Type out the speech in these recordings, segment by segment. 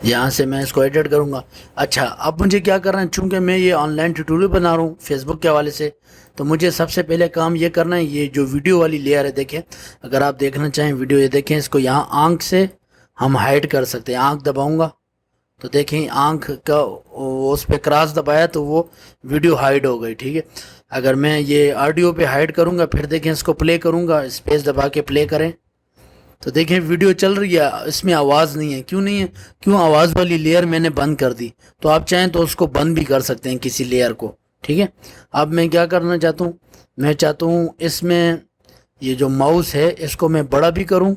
یہاں سے میں اس کو ایڈٹ کروں گا۔ اچھا اب مجھے کیا کرنا ہے، چونکہ میں یہ آن لائن ٹیوٹوریل بنا رہا ہوں فیس بک کے حوالے سے، تو مجھے سب سے پہلے کام یہ کرنا ہے، یہ جو ویڈیو والی لیئر ہے دیکھیں، اگر آپ دیکھنا چاہیں ویڈیو، یہ دیکھیں اس کو یہاں آنکھ سے ہم ہائڈ کر سکتے ہیں۔ آنکھ دباؤں گا تو دیکھیں آنکھ کا اس پہ کراس دبایا تو وہ ویڈیو ہائڈ ہو گئی، ٹھیک ہے۔ اگر میں یہ آڈیو پہ ہائڈ کروں گا، پھر دیکھیں اس کو پلے کروں گا، اسپیس دبا کے پلے کریں تو دیکھیں ویڈیو چل رہی ہے، اس میں آواز نہیں ہے۔ کیوں نہیں ہے؟ کیوں؟ آواز والی لیئر میں نے بند کر دی۔ تو آپ چاہیں تو اس کو بند بھی کر سکتے ہیں کسی لیئر کو، ٹھیک ہے۔ اب میں کیا کرنا چاہتا ہوں، میں چاہتا ہوں اس میں یہ جو ماؤس ہے اس کو میں بڑا بھی کروں،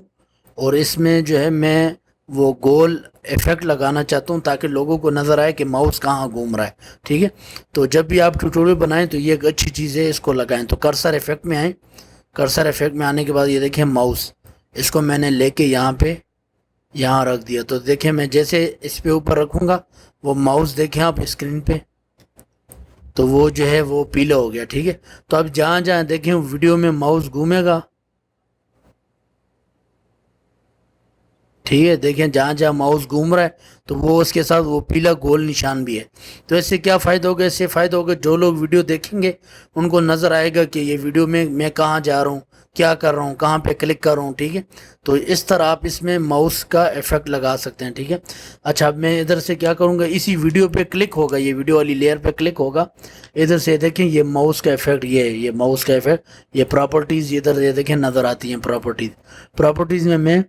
اور اس میں جو ہے میں وہ گول ایفیکٹ لگانا چاہتا ہوں تاکہ لوگوں کو نظر آئے کہ ماؤس کہاں گھوم رہا ہے، ٹھیک ہے۔ تو جب بھی آپ ٹیوٹوریل بنائیں تو یہ ایک اچھی چیز ہے، اس کو لگائیں۔ تو کرسر ایفیکٹ میں آئیں، کرسر ایفیکٹ میں آنے کے بعد یہ دیکھیں ماؤس، اس کو میں نے لے کے یہاں رکھ دیا۔ تو دیکھیں میں جیسے اس پہ اوپر رکھوں گا، وہ ماؤس دیکھیں آپ اسکرین پہ، تو وہ جو ہے وہ پیلا ہو گیا، ٹھیک ہے۔ تو اب جہاں جہاں دیکھیں ویڈیو میں ماؤس گھومے گا، ٹھیک ہے، دیکھیں جہاں جہاں ماؤس گھوم رہا ہے تو وہ اس کے ساتھ وہ پیلا گول نشان بھی ہے۔ تو اس سے کیا فائدہ ہوگا؟ اس سے فائدہ ہوگا جو لوگ ویڈیو دیکھیں گے ان کو نظر آئے گا کہ یہ ویڈیو میں کہاں جا رہا ہوں، کیا کر رہا ہوں، کہاں پہ کلک کر رہا ہوں، ٹھیک ہے۔ تو اس طرح آپ اس میں ماؤس کا ایفیکٹ لگا سکتے ہیں، ٹھیک ہے۔ اچھا اب میں ادھر سے کیا کروں گا، اسی ویڈیو پہ کلک ہوگا، یہ ویڈیو والی لیئر پہ کلک ہوگا، ادھر سے دیکھیں یہ ماؤس کا ایفیکٹ، یہ ماؤس کا ایفیکٹ، یہ پراپرٹیز ادھر یہ دیکھیں نظر آتی ہیں۔ پراپرٹیز میں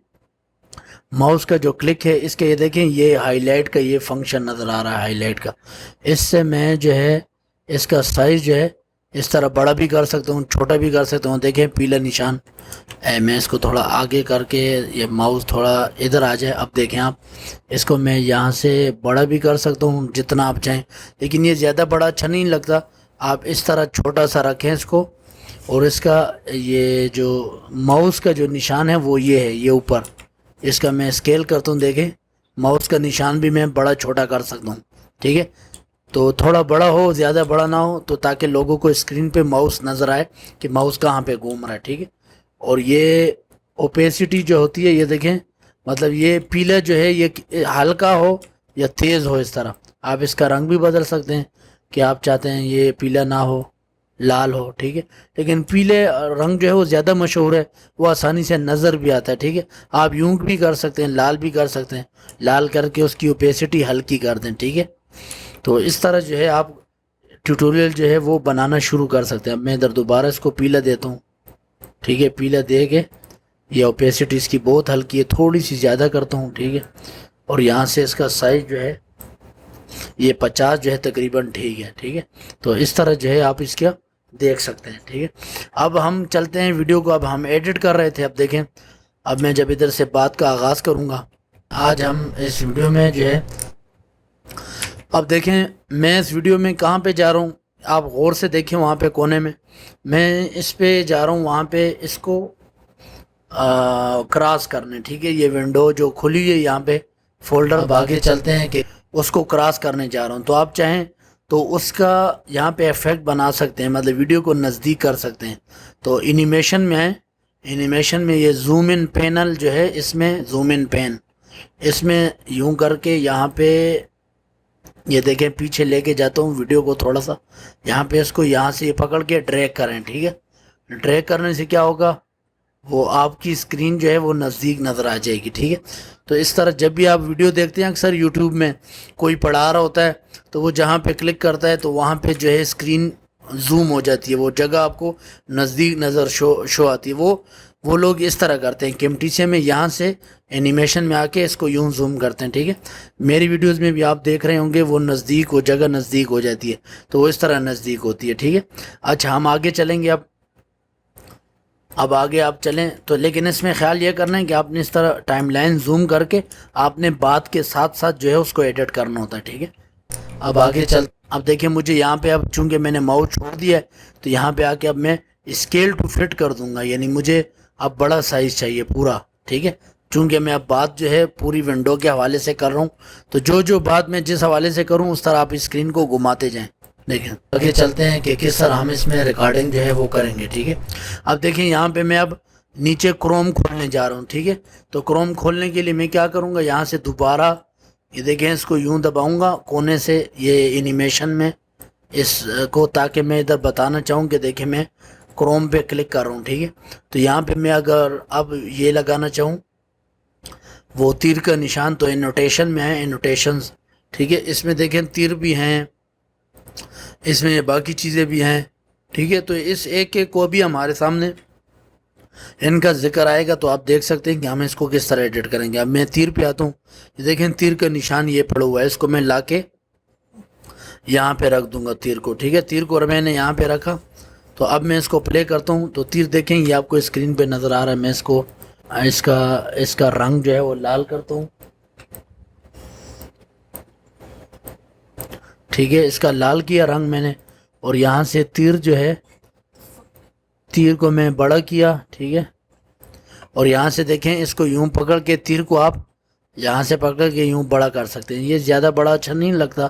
ماؤس کا جو کلک ہے اس کے یہ دیکھیں یہ ہائی لائٹ کا یہ فنکشن نظر آ رہا ہے، ہائی لائٹ کا۔ اس سے میں جو ہے اس کا سائز جو ہے اس طرح بڑا بھی کر سکتا ہوں، چھوٹا بھی کر سکتا ہوں۔ دیکھیں پیلا نشان، میں اس کو تھوڑا آگے کر کے یہ ماؤس تھوڑا ادھر آ جائے، اب دیکھیں آپ اس کو میں یہاں سے بڑا بھی کر سکتا ہوں جتنا آپ چاہیں، لیکن یہ زیادہ بڑا اچھا نہیں لگتا۔ آپ اس طرح چھوٹا سا رکھیں اس کو، اور اس کا یہ جو ماؤس کا جو نشان ہے وہ یہ ہے، یہ اوپر اس کا میں اسکیل کرتا ہوں، دیکھیں ماؤس کا نشان بھی میں بڑا چھوٹا کر سکتا ہوں، ٹھیک ہے۔ تو تھوڑا بڑا ہو، زیادہ بڑا نہ ہو، تو تاکہ لوگوں کو اسکرین پہ ماؤس نظر آئے کہ ماؤس کہاں پہ گھوم رہا ہے، ٹھیک ہے۔ اور یہ اوپیسٹی جو ہوتی ہے یہ دیکھیں، مطلب یہ پیلا جو ہے یہ ہلکا ہو یا تیز ہو، اس طرح آپ اس کا رنگ بھی بدل سکتے ہیں کہ آپ چاہتے ہیں یہ پیلا نہ ہو، لال ہو، ٹھیک ہے۔ لیکن پیلے رنگ جو ہے وہ زیادہ مشہور ہے، وہ آسانی سے نظر بھی آتا ہے، ٹھیک ہے۔ آپ یوں بھی کر سکتے ہیں، لال بھی کر سکتے ہیں، لال کر کے اس کی اوپیسٹی ہلکی کر دیں، ٹھیک ہے۔ تو اس طرح جو ہے آپ ٹیوٹوریل جو ہے وہ بنانا شروع کر سکتے ہیں۔ اب میں ادھر دوبارہ اس کو پیلا دیتا ہوں، ٹھیک ہے، پیلا دے کے یہ اوپیسٹی اس کی بہت ہلکی ہے، تھوڑی سی زیادہ کرتا ہوں، ٹھیک ہے۔ اور یہاں سے اس کا سائز جو ہے یہ 50 جو ہے تقریباً، ٹھیک ہے، ٹھیک ہے۔ تو اس طرح جو ہے آپ اس کا دیکھ سکتے ہیں، ٹھیک ہے۔ اب ہم چلتے ہیں ویڈیو کو، اب ہم ایڈٹ کر رہے تھے، اب دیکھیں اب میں جب ادھر سے بات کا آغاز کروں گا، آج ہم اس ویڈیو میں جو ہے، اب دیکھیں میں اس ویڈیو میں کہاں پہ جا رہا ہوں، آپ غور سے دیکھیں وہاں پہ کونے میں اس پہ جا رہا ہوں، وہاں پہ اس کو کراس کرنے، ٹھیک ہے۔ یہ ونڈو جو کھلی ہے یہاں پہ فولڈر، اب آگے چلتے ہیں کہ اس کو کراس کرنے جا رہا ہوں، تو آپ چاہیں تو اس کا یہاں پہ ایفیکٹ بنا سکتے ہیں، مطلب ویڈیو کو نزدیک کر سکتے ہیں۔ تو اینیمیشن میں ہے، اینیمیشن میں یہ زوم ان پینل جو ہے، اس میں زوم ان پین، اس میں یوں کر کے یہاں پہ یہ دیکھیں پیچھے لے کے جاتا ہوں ویڈیو کو تھوڑا سا، یہاں پہ اس کو یہاں سے یہ پکڑ کے ڈریگ کریں، ٹھیک ہے۔ ڈریگ کرنے سے کیا ہوگا، وہ آپ کی اسکرین جو ہے وہ نزدیک نظر آ جائے گی، ٹھیک ہے۔ تو اس طرح جب بھی آپ ویڈیو دیکھتے ہیں، اکثر یوٹیوب میں کوئی پڑھا رہا ہوتا ہے تو وہ جہاں پہ کلک کرتا ہے تو وہاں پہ جو ہے اسکرین زوم ہو جاتی ہے، وہ جگہ آپ کو نزدیک نظر شو آتی ہے۔ وہ لوگ اس طرح کرتے ہیں، کیمٹیسے میں یہاں سے اینیمیشن میں آ کے اس کو یوں زوم کرتے ہیں، ٹھیک ہے۔ میری ویڈیوز میں بھی آپ دیکھ رہے ہوں گے وہ نزدیک، وہ جگہ نزدیک ہو جاتی ہے، تو وہ اس طرح نزدیک ہوتی ہے، ٹھیک ہے۔ اچھا ہم آگے چلیں گے، اب آگے آپ چلیں تو، لیکن اس میں خیال یہ کرنا ہے کہ آپ نے اس طرح ٹائم لائن زوم کر کے آپ نے بات کے ساتھ ساتھ جو ہے اس کو ایڈٹ کرنا ہوتا ہے، ٹھیک ہے۔ اب آگے اب دیکھیں مجھے یہاں پہ، اب چونکہ میں نے ماؤس چھوڑ دیا ہے تو یہاں پہ آ کے اب میں اسکیل ٹو فٹ کر دوں گا، یعنی مجھے اب بڑا سائز چاہیے پورا، ٹھیک ہے۔ چونکہ میں اب بات جو ہے پوری ونڈو کے حوالے سے کر رہا ہوں، تو جو بات میں جس حوالے سے کروں اس طرح آپ اسکرین کو گھماتے جائیں۔ دیکھیں آگے چلتے ہیں کہ کس طرح ہم اس میں ریکارڈنگ جو ہے وہ کریں گے، ٹھیک ہے۔ اب دیکھیں یہاں پہ میں اب نیچے کروم کھولنے جا رہا ہوں، ٹھیک ہے۔ تو کروم کھولنے کے لیے میں کیا کروں گا، یہاں سے دوبارہ یہ دیکھیں اس کو یوں دباؤں گا کونے سے یہ انیمیشن میں اس کو، تاکہ میں ادھر بتانا چاہوں کہ دیکھیں میں کروم پہ کلک کر رہا ہوں، ٹھیک ہے. تو یہاں پہ میں اگر اب یہ لگانا چاہوں وہ تیر کا نشان، تو انوٹیشن میں ہے، انوٹیشنز، ٹھیک ہے. اس میں دیکھیں تیر بھی ہیں، اس میں باقی چیزیں بھی ہیں، ٹھیک ہے. تو اس ایک ایک کو بھی ہمارے سامنے ان کا ذکر آئے گا، تو آپ دیکھ سکتے ہیں کہ ہم اس کو کس طرح ایڈٹ کریں گے. اب میں تیر پہ آتا ہوں، یہ دیکھیں تیر کا نشان یہ پڑا ہوا ہے، اس کو میں لا کے یہاں پہ رکھ دوں گا تیر کو، ٹھیک ہے. تیر کو میں نے یہاں پہ رکھا، تو اب میں اس کو پلے کرتا ہوں تو تیر دیکھیں یہ آپ کو اسکرین پہ نظر آ رہا ہے. میں اس کا رنگ جو ہے وہ لال کرتا ہوں، ٹھیک ہے. اس کا لال کیا رنگ میں نے، اور یہاں سے تیر جو ہے تیر کو میں بڑا کیا، ٹھیک ہے. اور یہاں سے دیکھیں اس کو یوں پکڑ کے تیر کو آپ یہاں سے پکڑ کے یوں بڑا کر سکتے ہیں. یہ زیادہ بڑا اچھا نہیں لگتا،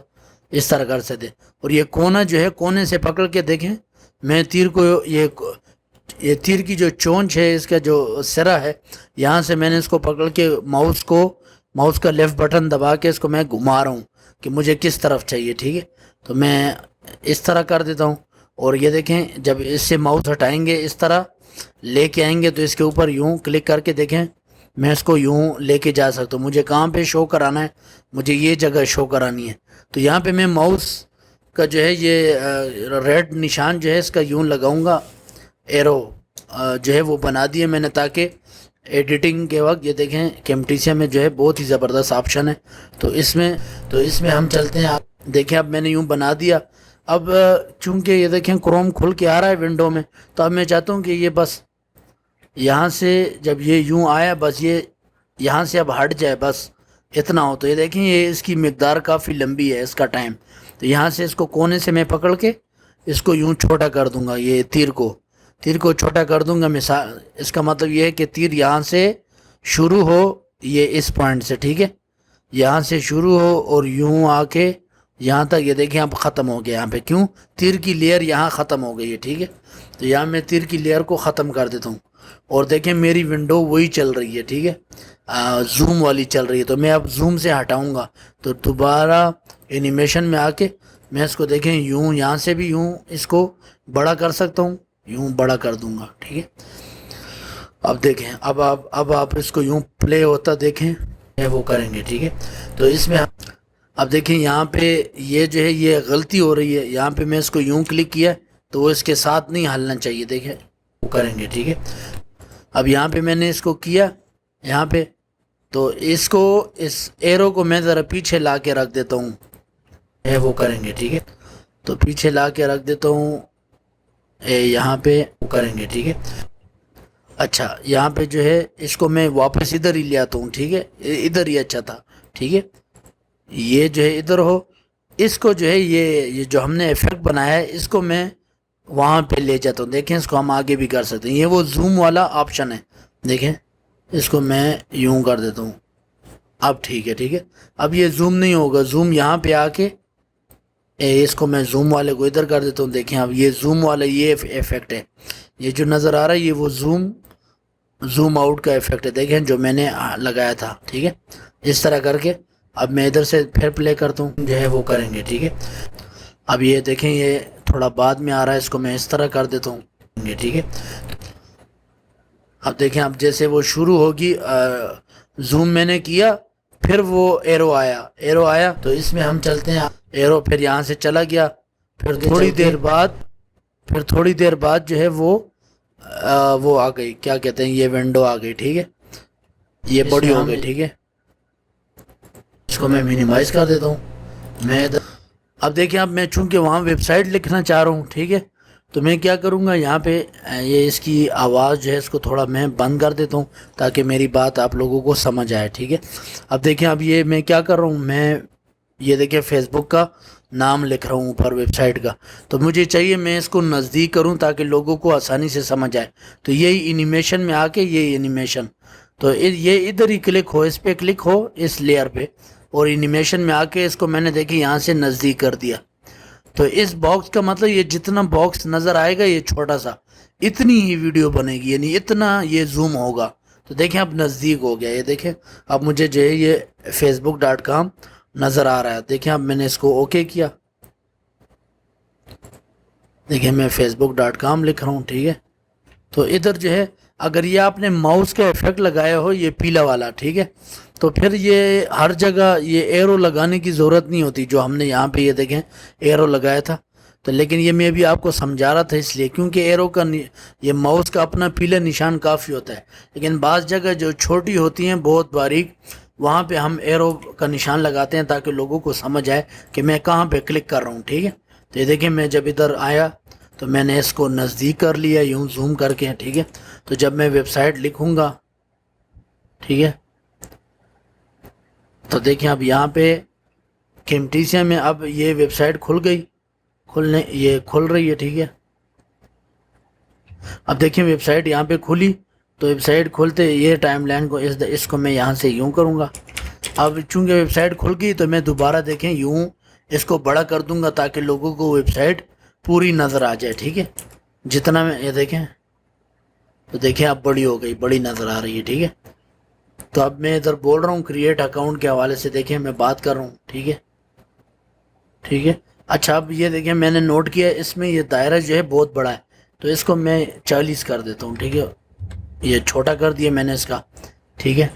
اس طرح کر سکتے. اور یہ کونا جو ہے کونے سے پکڑ کے دیکھیں میں تیر کو یہ تیر کی جو چونچ ہے، اس کا جو سرا ہے، یہاں سے میں نے اس کو پکڑ کے ماؤس کا لیفٹ بٹن دبا کے اس کو میں گھما رہا ہوں کہ مجھے کس طرف چاہیے، ٹھیک ہے. تو میں اس طرح کر دیتا ہوں. اور یہ دیکھیں جب اس سے ماؤس ہٹائیں گے اس طرح لے کے آئیں گے تو اس کے اوپر یوں کلک کر کے دیکھیں میں اس کو یوں لے کے جا سکتا ہوں. مجھے کہاں پہ شو کرانا ہے، مجھے یہ جگہ شو کرانی ہے. تو یہاں پہ میں ماؤس کا جو ہے یہ ریڈ نشان جو ہے اس کا یوں لگاؤں گا، ایرو جو ہے وہ بنا دیے میں نے، تاکہ ایڈیٹنگ کے وقت یہ دیکھیں کیمٹیسیا میں جو ہے بہت ہی زبردست آپشن ہے. تو اس میں ہم چلتے ہیں. آپ دیکھیں اب میں نے یوں بنا دیا. اب چونکہ یہ دیکھیں کروم کھل کے آ رہا ہے ونڈو میں، تو اب میں چاہتا ہوں کہ یہ بس یہاں سے جب یہ یوں آیا بس یہ یہاں سے اب ہٹ جائے، بس اتنا ہو. تو یہ دیکھیں یہ اس کی مقدار کافی لمبی ہے، اس کا ٹائم. تو یہاں سے اس کو کونے سے میں پکڑ کے اس کو یوں چھوٹا کر دوں گا. یہ تیر کو چھوٹا کر دوں گا. مثال اس کا مطلب یہ ہے کہ تیر یہاں سے شروع ہو، یہ اس پوائنٹ سے، ٹھیک ہے، یہاں سے شروع ہو اور یوں آ کے یہاں تک. یہ دیکھیں اب ختم ہو گیا. یہاں پہ کیوں تیر کی لیئر یہاں ختم ہو گئی ہے، ٹھیک ہے. تو یہاں میں تیر کی لیئر کو ختم کر دیتا ہوں. اور دیکھیں میری ونڈو وہی چل رہی ہے، ٹھیک ہے، زوم والی چل رہی ہے. تو میں اب زوم سے ہٹاؤں گا تو دوبارہ انیمیشن میں آ کے میں اس کو دیکھیں یوں یہاں سے بھی یوں اس کو بڑا کر سکتا ہوں، یوں بڑا کر دوں گا، ٹھیک ہے. اب دیکھیں اب آپ اس کو یوں پلے ہوتا دیکھیں وہ کریں گے، ٹھیک ہے. تو اس میں اب دیکھیں یہاں پہ یہ جو ہے یہ غلطی ہو رہی ہے. یہاں پہ میں اس کو یوں کلک کیا تو وہ اس کے ساتھ نہیں ہلنا چاہیے، دیکھیں وہ کریں گے، ٹھیک ہے. اب یہاں پہ میں نے اس کو کیا یہاں پہ، تو اس ایرو کو میں ذرا پیچھے لا کے رکھ دیتا ہوں، وہ کریں گے، ٹھیک ہے. تو پیچھے لا کے رکھ دیتا ہوں یہاں پہ وہ کریں گے، ٹھیک ہے. اچھا یہاں پہ جو ہے اس کو میں واپس ادھر ہی لے آتا ہوں، ٹھیک ہے، ادھر ہی اچھا تھا، ٹھیک ہے. یہ جو ہے ادھر ہو، اس کو جو ہے یہ جو ہم نے ایفیکٹ بنایا ہے اس کو میں وہاں پہ لے جاتا ہوں. دیکھیں اس کو ہم آگے بھی کر سکتے ہیں. یہ وہ زوم والا آپشن ہے، دیکھیں اس کو میں یوں کر دیتا ہوں. اب ٹھیک ہے، ٹھیک ہے. اب یہ زوم نہیں ہوگا، زوم یہاں پہ آ کے اس کو میں زوم والے کو ادھر کر دیتا ہوں. دیکھیں اب یہ زوم والا یہ ایفیکٹ ہے، یہ جو نظر آ رہا ہے یہ وہ زوم آؤٹ کا ایفیکٹ ہے، دیکھیں جو میں نے لگایا تھا، ٹھیک ہے. اس طرح کر کے اب میں ادھر سے پھر پلے کرتا ہوں، جو ہے وہ کریں گے، ٹھیک ہے. اب یہ دیکھیں یہ تھوڑا بعد میں آ رہا ہے، اس کو میں اس طرح کر دیتا ہوں، ٹھیک ہے. اب دیکھیں اب جیسے وہ شروع ہوگی زوم میں نے کیا، پھر وہ ایرو آیا تو اس میں ہم چلتے ہیں. ایرو پھر یہاں سے چلا گیا، پھر تھوڑی دیر بعد جو ہے وہ آ گئی، کیا کہتے ہیں، یہ ونڈو آ گئی، ٹھیک ہے، یہ بڑی ہو گئی، ٹھیک ہے. اس کو میں مینیمائز کر دیتا ہوں. اب دیکھیں اب میں چونکہ وہاں ویب سائٹ لکھنا چاہ رہا ہوں، ٹھیک ہے، تو میں کیا کروں گا یہاں پہ یہ اس کی آواز جو ہے اس کو تھوڑا میں بند کر دیتا ہوں تاکہ میری بات آپ لوگوں کو سمجھ آئے، ٹھیک ہے. اب دیکھیں اب یہ میں کیا کر رہا ہوں، میں یہ دیکھیں فیس بک کا نام لکھ رہا ہوں اوپر ویب سائٹ کا. تو مجھے چاہیے میں اس کو نزدیک کروں تاکہ لوگوں کو آسانی سے سمجھ آئے. تو یہی انیمیشن میں آ کے یہ انیمیشن، تو یہ ادھر ہی کلک ہو، اس پہ کلک ہو اس لیئر پہ، اور انیمیشن میں آ کے اس کو میں نے دیکھی یہاں سے نزدیک کر دیا. تو اس باکس کا مطلب یہ جتنا باکس نظر آئے گا یہ چھوٹا سا، اتنی ہی ویڈیو بنے گی، یعنی اتنا یہ زوم ہوگا. تو دیکھیں اب نزدیک ہو گیا. یہ دیکھیں اب مجھے جو ہے یہ facebook.com نظر آ رہا ہے. دیکھیں اب میں نے اس کو اوکے کیا. دیکھیں میں facebook.com لکھ رہا ہوں. ٹھیک ہے, تو ادھر جو ہے اگر یہ آپ نے ماؤس کا ایفیکٹ لگایا ہو یہ پیلا والا, ٹھیک ہے, تو پھر یہ ہر جگہ یہ ایرو لگانے کی ضرورت نہیں ہوتی جو ہم نے یہاں پہ یہ دیکھیں ایرو لگایا تھا. تو لیکن یہ میں بھی آپ کو سمجھا رہا تھا اس لیے کیونکہ ایرو کا یہ ماؤس کا اپنا پیلا نشان کافی ہوتا ہے, لیکن بعض جگہ جو چھوٹی ہوتی ہیں بہت باریک وہاں پہ ہم ایرو کا نشان لگاتے ہیں تاکہ لوگوں کو سمجھ آئے کہ میں کہاں پہ کلک کر رہا ہوں. ٹھیک ہے, تو یہ دیکھیں میں جب ادھر آیا تو میں نے اس کو نزدیک کر لیا یوں زوم کر کے. ٹھیک ہے, تو جب میں ویب سائٹ لکھوں گا, ٹھیک ہے, تو دیکھیں اب یہاں پہ کیمٹیسیا میں اب یہ ویب سائٹ کھل گئی, یہ کھل رہی ہے. ٹھیک ہے, اب دیکھیں ویب سائٹ یہاں پہ کھلی, تو ویب سائٹ کھولتے یہ ٹائم لائن کو اس کو میں یہاں سے یوں کروں گا. اب چونکہ ویب سائٹ کھل گئی تو میں دوبارہ دیکھیں یوں اس کو بڑا کر دوں گا تاکہ لوگوں کو ویب سائٹ پوری نظر آ جائے. ٹھیک ہے, جتنا میں یہ دیکھیں تو دیکھیں اب بڑی ہو گئی, بڑی نظر آ رہی ہے. ٹھیک ہے, تو اب میں ادھر بول رہا ہوں کریٹ اکاؤنٹ کے حوالے سے, دیکھیں میں بات کر رہا ہوں. ٹھیک ہے, ٹھیک ہے, اچھا اب یہ دیکھیں میں نے نوٹ کیا اس میں یہ دائرہ جو ہے بہت بڑا ہے, تو اس کو میں 40 کر دیتا ہوں. ٹھیک ہے, یہ چھوٹا کر دیا میں نے اس کا. ٹھیک ہے,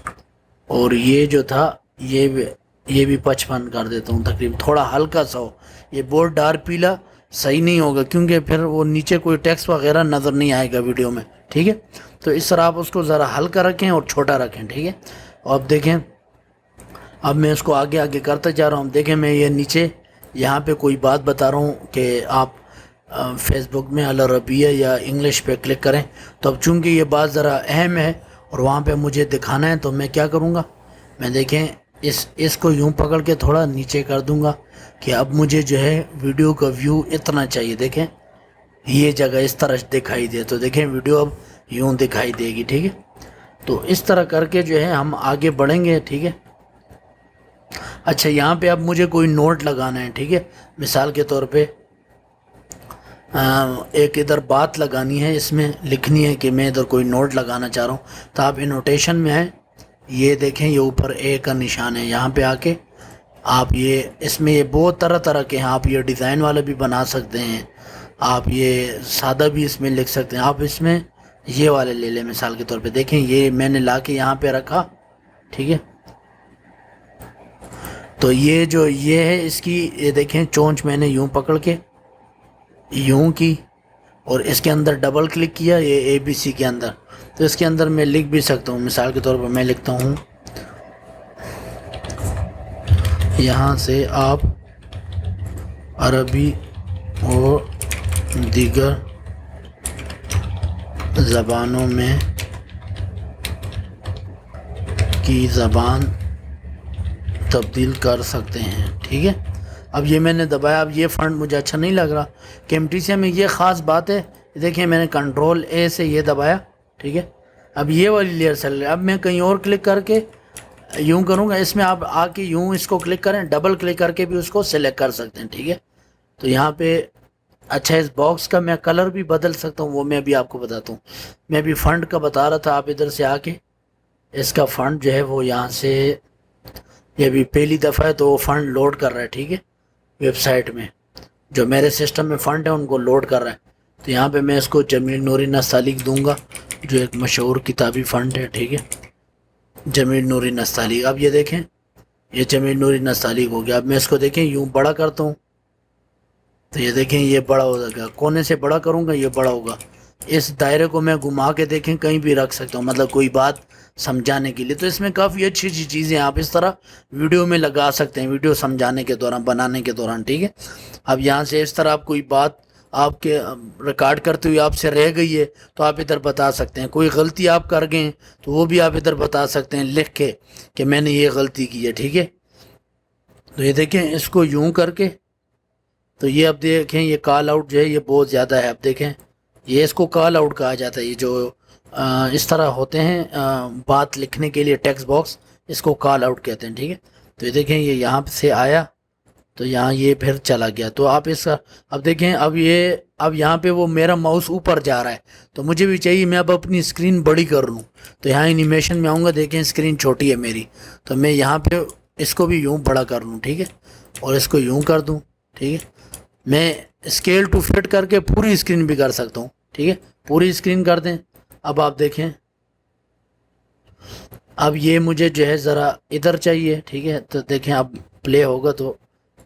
اور یہ جو تھا یہ بھی 55 کر دیتا ہوں تقریباً, تھوڑا ہلکا سا ہو. یہ بہت ڈارک پیلا صحیح نہیں ہوگا کیونکہ پھر وہ نیچے کوئی ٹیکسٹ وغیرہ نظر نہیں آئے گا ویڈیو میں. ٹھیک ہے, تو اس طرح آپ اس کو ذرا ہلکا رکھیں اور چھوٹا رکھیں. ٹھیک ہے, اور اب دیکھیں اب میں اس کو آگے آگے کرتا جا رہا ہوں. دیکھیں میں یہ نیچے یہاں پہ کوئی بات بتا رہا ہوں کہ آپ فیس بک میں العربیہ یا انگلش پہ کلک کریں, تو اب چونکہ یہ بات ذرا اہم ہے اور وہاں پہ مجھے دکھانا ہے تو میں کیا کروں گا, میں دیکھیں اس کو یوں پکڑ کے تھوڑا نیچے کر دوں گا کہ اب مجھے جو ہے ویڈیو کا ویو اتنا چاہیے. دیکھیں یہ جگہ اس طرح دکھائی دے, تو دیکھیں ویڈیو اب یوں دکھائی دے گی. ٹھیک ہے, تو اس طرح کر کے جو ہے ہم آگے بڑھیں گے. ٹھیک ہے, اچھا یہاں پہ اب مجھے کوئی نوٹ لگانا ہے. ٹھیک ہے, مثال کے طور پہ ایک ادھر بات لگانی ہے, اس میں لکھنی ہے کہ میں ادھر کوئی نوٹ لگانا چاہ رہا ہوں. تو آپ انوٹیشن میں ہیں, یہ دیکھیں یہ اوپر اے کا نشان ہے, یہاں پہ آ کے آپ یہ اس میں یہ بہت طرح طرح کے ہیں, آپ یہ ڈیزائن والا بھی بنا سکتے ہیں, آپ یہ سادہ بھی اس میں لکھ سکتے ہیں. آپ اس میں یہ والے لے لیں مثال کے طور پہ. دیکھیں یہ میں نے لا کے یہاں پہ رکھا. ٹھیک ہے, تو یہ جو یہ ہے اس کی یہ دیکھیں چونچ میں نے یوں پکڑ کے یوں کی اور اس کے اندر ڈبل کلک کیا یہ ABC کے اندر, تو اس کے اندر میں لکھ بھی سکتا ہوں. مثال کے طور پر میں لکھتا ہوں یہاں سے آپ عربی اور دیگر زبانوں میں کی زبان تبدیل کر سکتے ہیں. ٹھیک ہے, اب یہ میں نے دبایا, اب یہ فنٹ مجھے اچھا نہیں لگ رہا. کیمٹیسیا میں یہ خاص بات ہے, دیکھیں میں نے کنٹرول A سے یہ دبایا. ٹھیک ہے, اب یہ والی لیئر چل رہی ہے. اب میں کہیں اور کلک کر کے یوں کروں گا, اس میں آپ آ کے یوں اس کو کلک کریں, ڈبل کلک کر کے بھی اس کو سلیکٹ کر سکتے ہیں. ٹھیک ہے, تو یہاں پہ اچھا اس باکس کا میں کلر بھی بدل سکتا ہوں, وہ میں بھی آپ کو بتاتا ہوں. میں بھی فنٹ کا بتا رہا تھا, آپ ادھر سے آ کے اس کا فنٹ جو ہے وہ یہاں سے یہ بھی پہلی دفعہ ہے تو وہ فنٹ لوڈ کر رہا ہے. ٹھیک ہے, ویب سائٹ میں جو میرے سسٹم میں فنٹ ہے ان کو لوڈ کر رہا ہے. تو یہاں پہ میں اس کو جمیل نوری نستعلیق دوں گا جو ایک مشہور کتابی فنٹ ہے. ٹھیک ہے, جمیل نوری نستعلیق. اب یہ دیکھیں یہ جمیل نوری نستعلیق ہو گیا. اب میں اس کو دیکھیں یوں بڑا کرتا ہوں تو یہ دیکھیں یہ بڑا ہو جائے گا, کونے سے بڑا کروں گا یہ بڑا ہوگا. اس دائرے کو میں گھما کے دیکھیں کہیں بھی رکھ سکتا ہوں, مطلب کوئی بات سمجھانے کے لیے. تو اس میں کافی اچھی اچھی چیزیں آپ اس طرح ویڈیو میں لگا سکتے ہیں, ویڈیو سمجھانے کے دوران بنانے کے دوران. ٹھیک ہے, اب یہاں سے اس طرح آپ کوئی بات آپ کے ریکارڈ کرتے ہوئے آپ سے رہ گئی ہے تو آپ ادھر بتا سکتے ہیں. کوئی غلطی آپ کر گئے ہیں تو وہ بھی آپ ادھر بتا سکتے ہیں لکھ کے کہ میں نے یہ غلطی کی ہے. ٹھیک ہے, تو یہ دیکھیں اس کو یوں کر کے, تو یہ اب دیکھیں یہ کال آؤٹ جو ہے یہ بہت زیادہ ہے. اب دیکھیں یہ اس کو کال آؤٹ کہا جاتا ہے, یہ جو اس طرح ہوتے ہیں بات لکھنے کے لیے ٹیکسٹ باکس, اس کو کال آؤٹ کہتے ہیں. ٹھیک ہے, تو یہ دیکھیں یہ یہاں سے آیا تو یہاں یہ پھر چلا گیا. تو آپ اس کا اب دیکھیں اب یہاں پہ وہ میرا ماؤس اوپر جا رہا ہے تو مجھے بھی چاہیے میں اب اپنی اسکرین بڑی کر لوں. تو یہاں انیمیشن میں آؤں گا, دیکھیں اسکرین چھوٹی ہے میری, تو میں یہاں پہ اس کو بھی یوں بڑا کر لوں، ٹھیک ہے، اور اس کو یوں کر دوں، ٹھیک ہے۔ میں اسکیل ٹو فٹ کر کے پوری اسکرین بھی کر سکتا ہوں، ٹھیک ہے، پوری اسکرین کر دیں۔ اب آپ دیکھیں، اب یہ مجھے جو ہے ذرا ادھر چاہیے، ٹھیک ہے، تو دیکھیں اب پلے ہوگا تو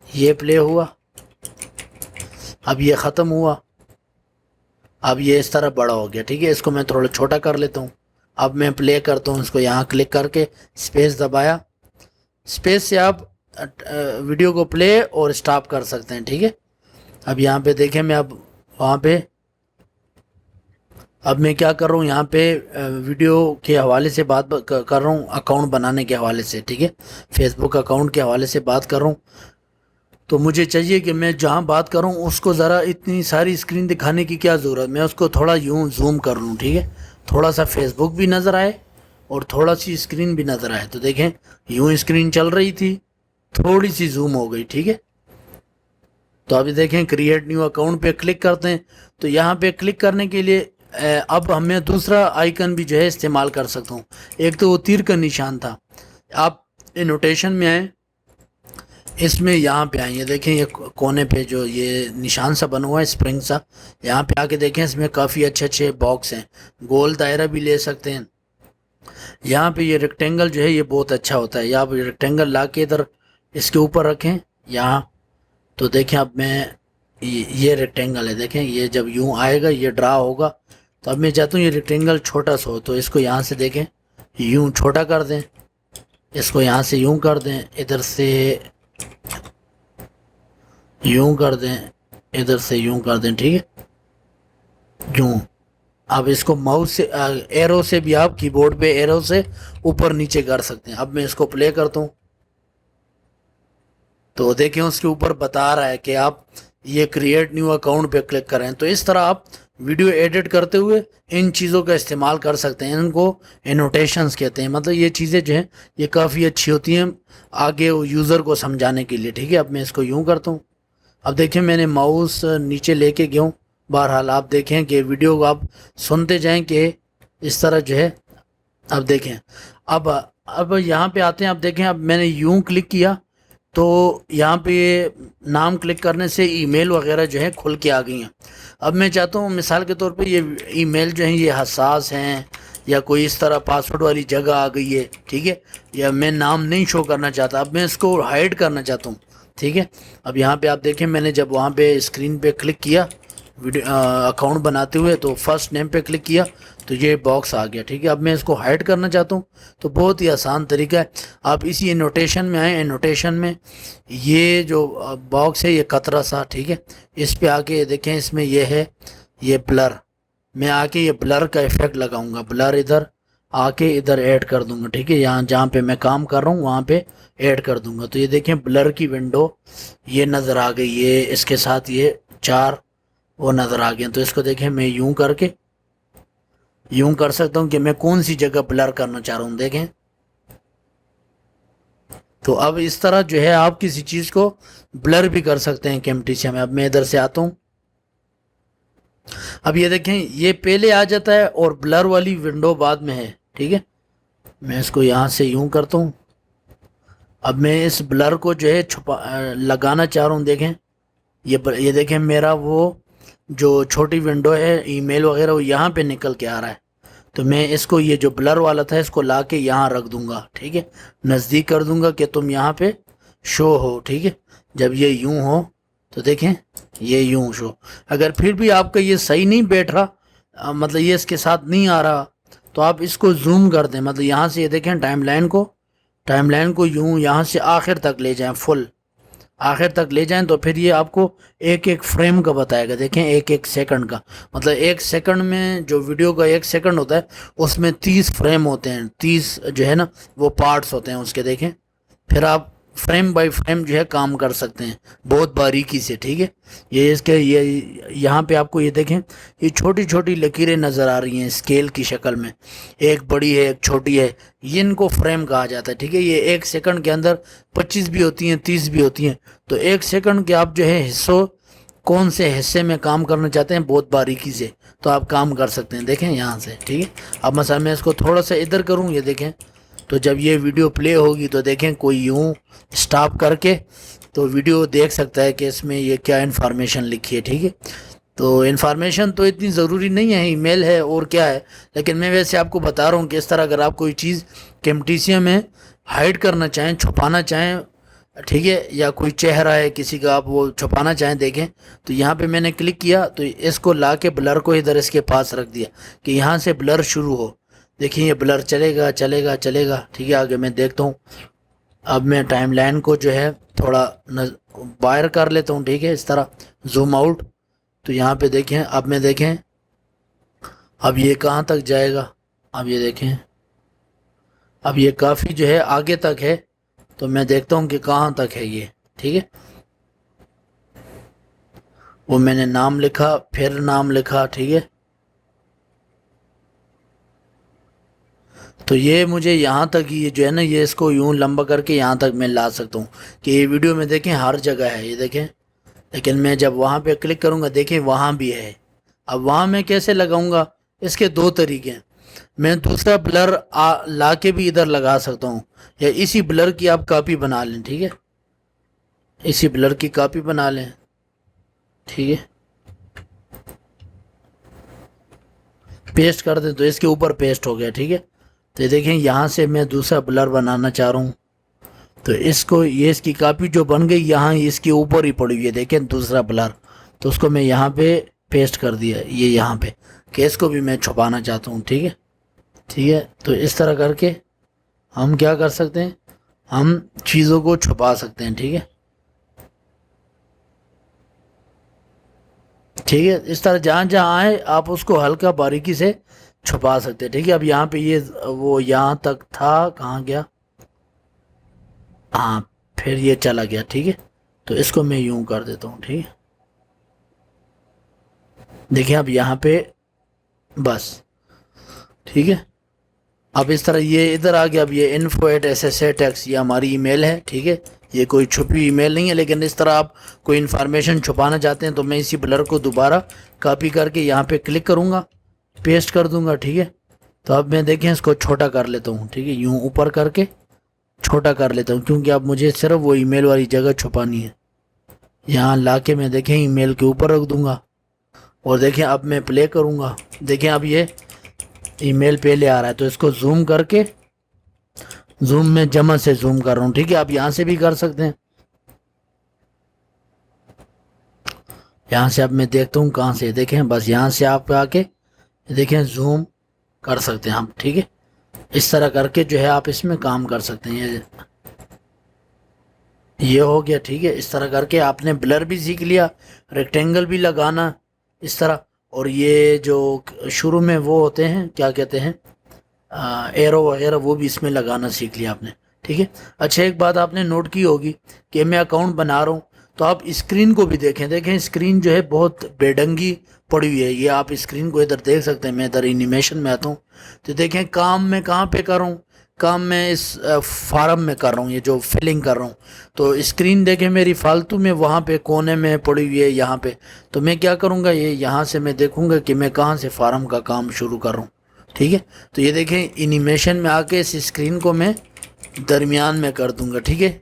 یہ پلے ہوا، اب یہ ختم ہوا، اب یہ اس طرح بڑا ہو گیا، ٹھیک ہے۔ اس کو میں تھوڑا چھوٹا کر لیتا ہوں۔ اب میں پلے کرتا ہوں، اس کو یہاں کلک کر کے اسپیس دبایا، اسپیس سے آپ ویڈیو کو پلے اور اسٹاپ کر سکتے ہیں، ٹھیک ہے۔ اب یہاں پہ دیکھیں، میں اب وہاں پہ اب میں کیا کر رہا ہوں، یہاں پہ ویڈیو کے حوالے سے بات کر رہا ہوں، اکاؤنٹ بنانے کے حوالے سے، ٹھیک ہے، فیس بک اکاؤنٹ کے حوالے سے بات کر رہا ہوں۔ تو مجھے چاہیے کہ میں جہاں بات کروں اس کو ذرا اتنی ساری اسکرین دکھانے کی کیا ضرورت، میں اس کو تھوڑا یوں زوم کر لوں، ٹھیک ہے، تھوڑا سا فیس بک بھی نظر آئے اور تھوڑا سی اسکرین بھی نظر آئے۔ تو دیکھیں یوں اسکرین چل رہی تھی، تھوڑی سی زوم ہو گئی، ٹھیک ہے۔ تو ابھی دیکھیں کریٹ نیو اکاؤنٹ پہ کلک کرتے ہیں، تو یہاں پہ کلک کرنے کے لیے اب ہمیں دوسرا آئیکن بھی جو ہے استعمال کر سکتا ہوں۔ ایک تو وہ تیر کا نشان تھا، آپ انوٹیشن میں آئیں، اس میں یہاں پہ آئیں، یہ دیکھیں یہ کونے پہ جو یہ نشان سا بنا ہوا ہے اسپرنگ سا، یہاں پہ آ کے دیکھیں اس میں کافی اچھے اچھے باکس ہیں، گول دائرہ بھی لے سکتے ہیں۔ یہاں پہ یہ ریکٹینگل جو ہے یہ بہت اچھا ہوتا ہے، یا آپ ریکٹینگل لا کے ادھر اس کے اوپر رکھیں یہاں، تو دیکھیں اب میں یہ ریکٹینگل ہے، دیکھیں یہ جب یوں آئے گا یہ ڈرا ہوگا، تو اب میں چاہتا ہوں یہ ریکٹینگل چھوٹا سا ہو، تو اس کو یہاں سے دیکھیں یوں چھوٹا کر دیں، اس کو یہاں سے یوں کر دیں، ادھر سے یوں کر دیں، ادھر سے یوں کر دیں، ٹھیک ہے، یوں۔ اب اس کو ماؤس سے ایرو سے بھی آپ کی بورڈ پہ ایرو سے اوپر نیچے کر سکتے ہیں۔ اب میں اس کو پلے کرتا ہوں، تو دیکھیں اس کے اوپر بتا رہا ہے کہ آپ یہ کریٹ نیو اکاؤنٹ پہ کلک کریں۔ تو اس طرح آپ ویڈیو ایڈٹ کرتے ہوئے ان چیزوں کا استعمال کر سکتے ہیں، ان کو انوٹیشنز کہتے ہیں، مطلب یہ چیزیں جو ہیں یہ کافی اچھی ہوتی ہیں آگے یوزر کو سمجھانے کے لیے، ٹھیک ہے۔ اب میں اس کو یوں کرتا ہوں، اب دیکھیں میں نے ماؤس نیچے لے کے گیا ہوں، بہرحال آپ دیکھیں کہ ویڈیو کو آپ سنتے جائیں کہ اس طرح جو ہے، اب دیکھیں اب یہاں پہ آتے ہیں، اب دیکھیں اب میں نے یوں کلک کیا تو یہاں پہ نام کلک کرنے سے ای میل وغیرہ جو ہے کھل کے آ گئی ہیں۔ اب میں چاہتا ہوں مثال کے طور پہ یہ ای میل جو ہیں یہ حساس ہیں، یا کوئی اس طرح پاسورڈ والی جگہ آ گئی ہے، ٹھیک ہے، یا میں نام نہیں شو کرنا چاہتا، اب میں اس کو ہائڈ کرنا چاہتا ہوں، ٹھیک ہے۔ اب یہاں پہ آپ دیکھیں میں نے جب وہاں پہ اسکرین پہ کلک کیا ویڈیو اکاؤنٹ بناتے ہوئے، تو فرسٹ نیم پہ کلک کیا تو یہ باکس آ گیا، ٹھیک ہے۔ اب میں اس کو ہائڈ کرنا چاہتا ہوں، تو بہت ہی آسان طریقہ ہے، آپ اسی انوٹیشن میں آئیں، انوٹیشن میں یہ جو باکس ہے یہ قطرہ سا، ٹھیک ہے، اس پہ آ کے دیکھیں اس میں یہ ہے یہ بلر، میں آ کے یہ بلر کا ایفیکٹ لگاؤں گا، بلر ادھر آ کے ادھر ایڈ کر دوں گا، ٹھیک ہے، یہاں جہاں پہ میں کام کر رہا ہوں وہاں پہ ایڈ کر دوں گا۔ تو یہ دیکھیں بلر کی ونڈو یہ نظر آ گئی، یہ اس کے ساتھ یہ چار وہ نظر آ گئے، تو اس کو دیکھیں میں یوں کر کے یوں کر سکتا ہوں کہ میں کون سی جگہ بلر کرنا چاہ رہا ہوں، دیکھیں۔ تو اب اس طرح جو ہے آپ کسی چیز کو بلر بھی کر سکتے ہیں کیمٹیشیا میں۔ اب میں ادھر سے آتا ہوں، اب یہ دیکھیں یہ پہلے آ جاتا ہے اور بلر والی ونڈو بعد میں ہے، ٹھیک ہے۔ میں اس کو یہاں سے یوں کرتا ہوں، اب میں اس بلر کو جو ہے لگانا چاہ رہا ہوں، دیکھیں یہ دیکھیں میرا وہ جو چھوٹی ونڈو ہے ای میل وغیرہ وہ یہاں پہ نکل کے آ رہا ہے، تو میں اس کو یہ جو بلر والا تھا اس کو لا کے یہاں رکھ دوں گا، ٹھیک ہے، نزدیک کر دوں گا کہ تم یہاں پہ شو ہو، ٹھیک ہے۔ جب یہ یوں ہو تو دیکھیں یہ یوں شو، اگر پھر بھی آپ کا یہ صحیح نہیں بیٹھ رہا، مطلب یہ اس کے ساتھ نہیں آ رہا، تو آپ اس کو زوم کر دیں، مطلب یہاں سے یہ دیکھیں ٹائم لائن کو یوں یہاں سے آخر تک لے جائیں، فل آخر تک لے جائیں، تو پھر یہ آپ کو ایک ایک فریم کا بتائے گا، دیکھیں ایک ایک سیکنڈ کا، مطلب ایک سیکنڈ میں جو ویڈیو کا ایک سیکنڈ ہوتا ہے اس میں 30 فریم ہوتے ہیں، 30 جو ہے نا وہ پارٹس ہوتے ہیں اس کے، دیکھیں پھر آپ فریم بائی فریم جو ہے کام کر سکتے ہیں بہت باریکی سے، ٹھیک ہے۔ یہ اس کے یہ یہاں پہ آپ کو یہ دیکھیں یہ چھوٹی چھوٹی لکیریں نظر آ رہی ہیں اسکیل کی شکل میں، ایک بڑی ہے ایک چھوٹی ہے، یہ ان کو فریم کہا جاتا ہے، ٹھیک ہے۔ یہ ایک سیکنڈ کے اندر 25 بھی ہوتی ہیں 30 بھی ہوتی ہیں، تو ایک سیکنڈ کے آپ جو ہے حصوں کون سے حصے میں کام کرنا چاہتے ہیں بہت باریکی سے، تو آپ کام کر سکتے ہیں، دیکھیں یہاں سے، ٹھیک ہے۔ اب مثلا میں اس کو تھوڑا سا ادھر کروں، یہ دیکھیں تو جب یہ ویڈیو پلے ہوگی تو دیکھیں کوئی یوں سٹاپ کر کے تو ویڈیو دیکھ سکتا ہے کہ اس میں یہ کیا انفارمیشن لکھی ہے. ٹھیک ہے، تو انفارمیشن تو اتنی ضروری نہیں ہے، ای میل ہے اور کیا ہے، لیکن میں ویسے آپ کو بتا رہا ہوں کہ اس طرح اگر آپ کوئی چیز کیمٹیسیا میں ہائڈ کرنا چاہیں، چھپانا چاہیں، ٹھیک ہے، یا کوئی چہرہ ہے کسی کا آپ وہ چھپانا چاہیں، دیکھیں تو یہاں پہ میں نے کلک کیا تو اس کو لا کے بلر کو ادھر اس کے پاس رکھ دیا کہ یہاں سے بلر شروع ہو. دیکھیں یہ بلر چلے گا چلے گا چلے گا. ٹھیک ہے، آگے میں دیکھتا ہوں. اب میں ٹائم لائن کو جو ہے تھوڑا باہر کر لیتا ہوں. ٹھیک ہے، اس طرح زوم آؤٹ. تو یہاں پہ دیکھیں، اب میں دیکھیں اب یہ کہاں تک جائے گا. اب یہ دیکھیں اب یہ کافی جو ہے آگے تک ہے، تو میں دیکھتا ہوں کہ کہاں تک ہے یہ. ٹھیک ہے، وہ میں نے نام لکھا، پھر نام لکھا. ٹھیک ہے، تو یہ مجھے یہاں تک یہ جو ہے نا، یہ اس کو یوں لمبا کر کے یہاں تک میں لا سکتا ہوں کہ یہ ویڈیو میں دیکھیں ہر جگہ ہے، یہ دیکھیں. لیکن میں جب وہاں پہ کلک کروں گا دیکھیں وہاں بھی ہے. اب وہاں میں کیسے لگاؤں گا؟ اس کے دو طریقے ہیں. میں دوسرا بلر لا کے بھی ادھر لگا سکتا ہوں، یا اسی بلر کی آپ کاپی بنا لیں. ٹھیک ہے، اسی بلر کی کاپی بنا لیں. ٹھیک ہے، پیسٹ کر دیں تو اس کے اوپر پیسٹ ہو گیا. ٹھیک ہے، تو دیکھیں یہاں سے میں دوسرا بلر بنانا چاہ رہا ہوں، تو اس کو یہ اس کی کاپی جو بن گئی یہاں اس کے اوپر ہی پڑی ہوئی ہے. دیکھیں دوسرا بلر، تو اس کو میں یہاں پہ پیسٹ کر دیا، یہ یہاں پہ، کہ اس کو بھی میں چھپانا چاہتا ہوں. ٹھیک ہے، ٹھیک ہے، تو اس طرح کر کے ہم کیا کر سکتے ہیں، ہم چیزوں کو چھپا سکتے ہیں. ٹھیک ہے، ٹھیک ہے، اس طرح جہاں جہاں آئے آپ اس کو ہلکا باریکی سے چھپا سکتے ہیں. ٹھیک ہے، اب یہاں پہ یہ وہ یہاں تک تھا، کہاں گیا؟ ہاں، پھر یہ چلا گیا. ٹھیک ہے، تو اس کو میں یوں کر دیتا ہوں. ٹھیک ہے، دیکھیں اب یہاں پہ بس. ٹھیک ہے، اب اس طرح یہ ادھر آ گیا. اب یہ info@ssa-tex یہ ہماری ای میل ہے. ٹھیک ہے، یہ کوئی چھپی ای میل نہیں ہے، لیکن اس طرح آپ کوئی انفارمیشن چھپانا چاہتے ہیں تو میں اسی بلر کو دوبارہ کاپی کر کے یہاں پہ کلک کروں گا، پیسٹ کر دوں گا. ٹھیک ہے، تو اب میں دیکھیں اس کو چھوٹا کر لیتا ہوں. ٹھیک ہے، یوں اوپر کر کے چھوٹا کر لیتا ہوں، کیونکہ اب مجھے صرف وہ ای میل والی جگہ چھپانی ہے. یہاں لا کے میں دیکھیں ای میل کے اوپر رکھ دوں گا، اور دیکھیں اب میں پلے کروں گا. دیکھیں اب یہ ای میل پہلے آ رہا ہے، تو اس کو زوم کر کے، زوم میں جمع سے زوم کر رہا ہوں. ٹھیک ہے، آپ یہاں سے بھی کر سکتے ہیں. یہاں سے اب میں دیکھتا ہوں کہاں سے، دیکھیں بس یہاں سے آپ آ کے دیکھیں زوم کر سکتے ہیں ہم. ٹھیک ہے، اس طرح کر کے جو ہے آپ اس میں کام کر سکتے ہیں. یہ ہو گیا. ٹھیک ہے، اس طرح کر کے آپ نے بلر بھی سیکھ لیا، ریکٹینگل بھی لگانا اس طرح، اور یہ جو شروع میں وہ ہوتے ہیں کیا کہتے ہیں ایرو وغیرہ، وہ بھی اس میں لگانا سیکھ لیا آپ نے. ٹھیک ہے، اچھا ایک بات آپ نے نوٹ کی ہوگی کہ میں اکاؤنٹ بنا رہا ہوں تو آپ اسکرین کو بھی دیکھیں اسکرین جو ہے بہت بے ڈنگی پڑی ہوئی ہے. یہ آپ اسکرین کو ادھر دیکھ سکتے ہیں. میں ادھر اینیمیشن میں آتا ہوں تو دیکھیں کام میں کہاں پہ کر رہا ہوں، کام میں اس فارم میں کر رہا ہوں، یہ جو فلنگ کر رہا ہوں. تو اسکرین دیکھیں میری فالتو میں وہاں پہ کونے میں پڑی ہوئی ہے یہاں پہ. تو میں کیا کروں گا، یہ یہاں سے میں دیکھوں گا کہ میں کہاں سے فارم کا کام شروع کر رہا ہوں. ٹھیک ہے، تو یہ دیکھیں اینیمیشن میں آ کے اس اسکرین کو میں درمیان میں کر دوں گا. ٹھیک ہے،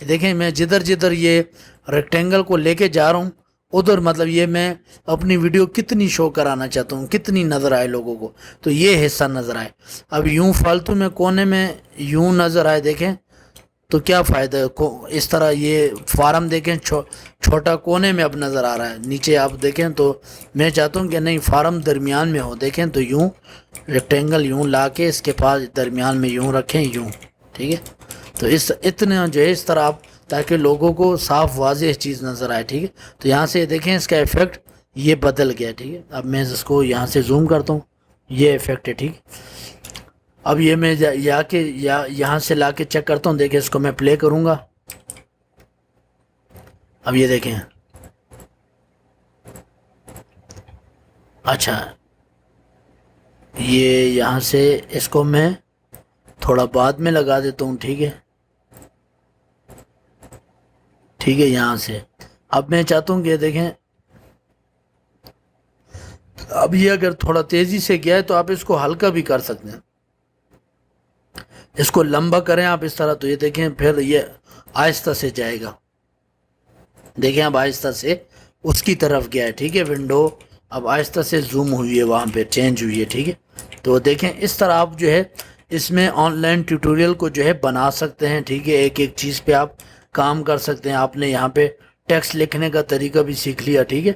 دیکھیں میں جدھر جدھر یہ ریکٹینگل کو لے کے جا رہا ہوں ادھر، مطلب یہ میں اپنی ویڈیو کتنی شو کرانا چاہتا ہوں، کتنی نظر آئے لوگوں کو، تو یہ حصہ نظر آئے. اب یوں فالتو میں کونے میں یوں نظر آئے دیکھیں تو کیا فائدہ ہے. اس طرح یہ فارم دیکھیں چھوٹا کونے میں اب نظر آ رہا ہے. نیچے آپ دیکھیں تو میں چاہتا ہوں کہ نہیں فارم درمیان میں ہو. دیکھیں تو یوں ریکٹینگل یوں لا کے اس کے پاس درمیان میں یوں رکھیں یوں. ٹھیک ہے، تو اتنا جو ہے اس طرح آپ، تاکہ لوگوں کو صاف واضح چیز نظر آئے. ٹھیک ہے، تو یہاں سے دیکھیں اس کا ایفیکٹ یہ بدل گیا. ٹھیک ہے، اب میں اس کو یہاں سے زوم کرتا ہوں، یہ ایفیکٹ ہے. ٹھیک، اب یہ میں یہاں سے لا کے چیک کرتا ہوں. دیکھیں اس کو میں پلے کروں گا. اب یہ دیکھیں، اچھا یہ یہاں سے اس کو میں تھوڑا بعد میں لگا دیتا ہوں. ٹھیک ہے، ٹھیک ہے، یہاں سے اب میں چاہتا ہوں کہ دیکھیں اب یہ اگر تھوڑا تیزی سے گیا ہے تو آپ اس کو ہلکا بھی کر سکتے ہیں. اس کو لمبا کریں آپ اس طرح تو یہ دیکھیں پھر یہ آہستہ سے جائے گا. دیکھیں اب آہستہ سے اس کی طرف گیا ہے. ٹھیک ہے ونڈو اب آہستہ سے زوم ہوئی ہے وہاں پہ چینج ہوئی ہے. ٹھیک ہے تو دیکھیں اس طرح آپ جو ہے اس میں آن لائن ٹیوٹوریل کو جو ہے بنا سکتے ہیں. ٹھیک ہے ایک ایک چیز پہ آپ کام کر سکتے ہیں. آپ نے یہاں پہ ٹیکسٹ لکھنے کا طریقہ بھی سیکھ لیا. ٹھیک ہے